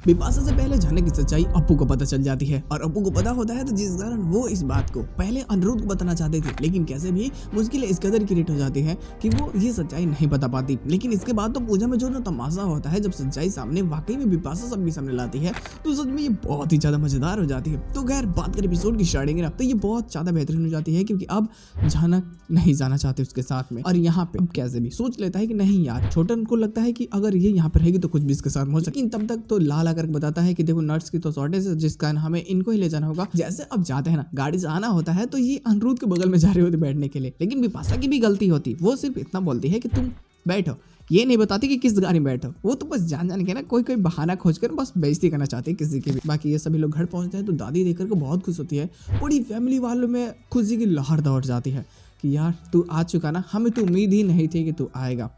बिपाशा से पहले जाने की सच्चाई अप्पू को पता चल जाती है और अप्पू को पता होता है, तो जिस कारण वो इस बात को पहले अनिरुद्ध को बताना चाहते थे, लेकिन कैसे भी मुश्किलें इस कदर क्रिएट हो जाती है कि वो ये सच्चाई नहीं बता पाती। लेकिन इसके बाद तो पूजा में जो तमाशा होता है, जब सच्चाई सामने वाकई में बिपाशा सबके सामने लाती है, तो सच में ये बहुत ही ज्यादा मजेदार हो जाती है। तो खैर बात करें एपिसोड की स्टार्टिंग तो ये बहुत ज्यादा बेहतरीन हो जाती है, क्योंकि अब झानक नहीं जाना चाहते उसके साथ में, और यहाँ पे अब कैसे भी सोच लेता है कि नहीं यार, छोटन को लगता है कि अगर ये यहाँ पर रहेगी तो कुछ भी इसके साथ हो सके। तब तक तो लाल आकर बताता है कि देखो नर्स की तो शॉर्टेज है, जिस कारण हमें इनको ही ले जाना होगा। जैसे अब जाते हैं ना, गाड़ी से आना होता है, तो ये अनिरुद्ध के बगल में जा रहे होते बैठने के लिए, लेकिन बिपाशा की भी गलती होती। वो सिर्फ इतना बोलती है कि तुम बैठो, ये नहीं बताती कि किस गाड़ी में बैठो। वो तो बस जान के ना कोई बहाना खोजकर बस बेइज्जती करना चाहती है किसी की भी। बाकी ये सभी लोग घर पहुंचते हैं तो दादी देखकर को बहुत खुश होती है। पूरी फैमिली वालों में खुशी की लहर दौड़ जाती है कि यार तू आ चुका ना, हमें तो उम्मीद ही नहीं थी कि तू आएगा।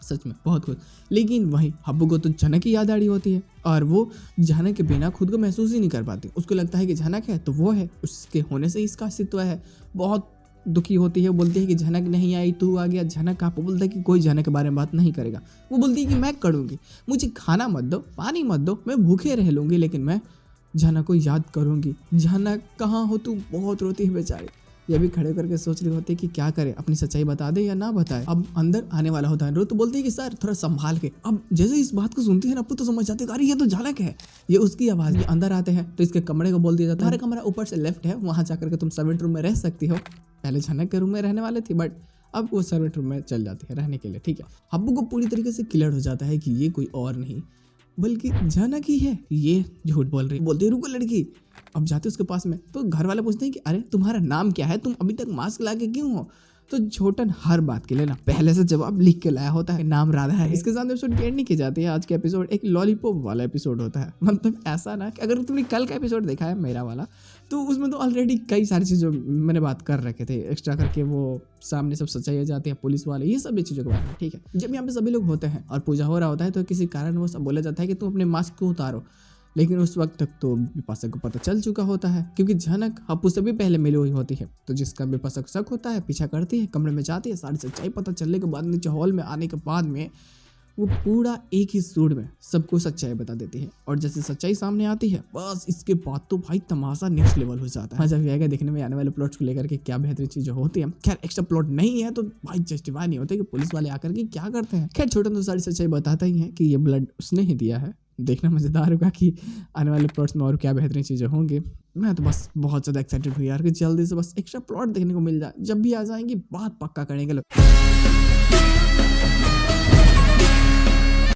सच में बहुत खुश। लेकिन वहीं हब्बू को तो झनक की याद आ रही होती है, और वो झनक के बिना खुद को महसूस ही नहीं कर पाती। उसको लगता है कि झनक है तो वो है, उसके होने से इसका अस्तित्व है। बहुत दुखी होती है, बोलती है कि झनक नहीं आई, तू आ गया। झनक आपको बोलता है कि कोई झनक के बारे में बात नहीं करेगा। वो बोलती है कि मैं करूँगी, मुझे खाना मत दो, पानी मत दो, मैं भूखे रह लूँगी, लेकिन मैं झनक को याद करूँगी। झनक कहाँ हो तू? बहुत रोती है बेचारी। ये भी खड़े करके सोच रही होती है कि क्या करे, अपनी सच्चाई बता दे या ना बताए। अब अंदर आने वाला होता है अनिरुद्ध, तो बोलते हैं कि सर थोड़ा संभाल के। अब जैसे इस बात को सुनती है ना, अप्पू तो समझ जाते हैं अरे ये तो झनक है, ये उसकी आवाज। ये अंदर आते हैं तो इसके कमरे को बोल दिया जाता है, तुम्हारा कमरा ऊपर से लेफ्ट है, वहां जाकर के तुम सर्वेंट रूम में रह सकती हो। पहले झनक के रूम में रहने वाले थे, बट अब वो सर्वेंट रूम में चल जाती है रहने के लिए। ठीक है, अप्पू को पूरी तरीके से क्लियर हो जाता है कि ये कोई और नहीं बल्कि झनक ही है। ये झूठ बोल रही, बोलते रुको लड़की। अब जाते उसके पास में तो घर वाले पूछते हैं कि अरे तुम्हारा नाम क्या है, तुम अभी तक मास्क ला के क्यों हो? तो छोटन हर बात के लिए ना पहले से जवाब लिख के लाया होता है, नाम राधा है। इसके साथ एपिसोड की एंडिंग की जाती है। आज का एपिसोड एक लॉलीपॉप वाला एपिसोड होता है। मतलब ऐसा ना कि अगर तुमने कल का एपिसोड देखा है मेरा वाला, तो उसमें तो ऑलरेडी कई सारी चीज़ों मैंने बात कर रखे थे एक्स्ट्रा करके। वो सामने सब सच्चाई हो जाती है, पुलिस वाले, ये सब चीज़ों के बारे में। ठीक है, जब यहाँ पे सभी लोग होते हैं और पूजा हो रहा होता है, तो किसी कारण वो सब बोला जाता है कि तुम अपने मास्क क्यों उतारो। लेकिन उस वक्त तक तो बिपाशा को पता चल चुका होता है, क्योंकि झनक अप्पू से भी पहले मिली हुई होती है। तो जिसका बिपाशा को शक होता है, पीछा करती है, कमरे में जाती है। सारी सच्चाई पता चलने के बाद नीचे हॉल में आने के बाद में वो पूरा एक ही सूट में सबको सच्चाई बता देती है। और जैसे सच्चाई सामने आती है, बस इसके बाद तो भाई तमाशा नेक्स्ट लेवल हो जाता है। मजा भी आएगा देखने में आने वाले प्लॉट्स को लेकर के, क्या बेहतरीन चीजें होती हैं। खैर एक्स्ट्रा प्लॉट नहीं है तो भाई जस्टिफाई नहीं होता कि पुलिस वाले आकर के क्या करते हैं। खैर छोटन तो सारी सच्चाई बताता ही है कि ये ब्लड उसने ही दिया है। देखना मजेदार होगा कि आने वाले प्लॉट्स में और क्या बेहतरीन चीजें होंगी। मैं तो बस बहुत ज्यादा एक्साइटेड हूँ यार कि जल्दी से बस एक्स्ट्रा प्लॉट देखने को मिल जाए। जब भी आ जाएंगी बात पक्का करेंगे लोग।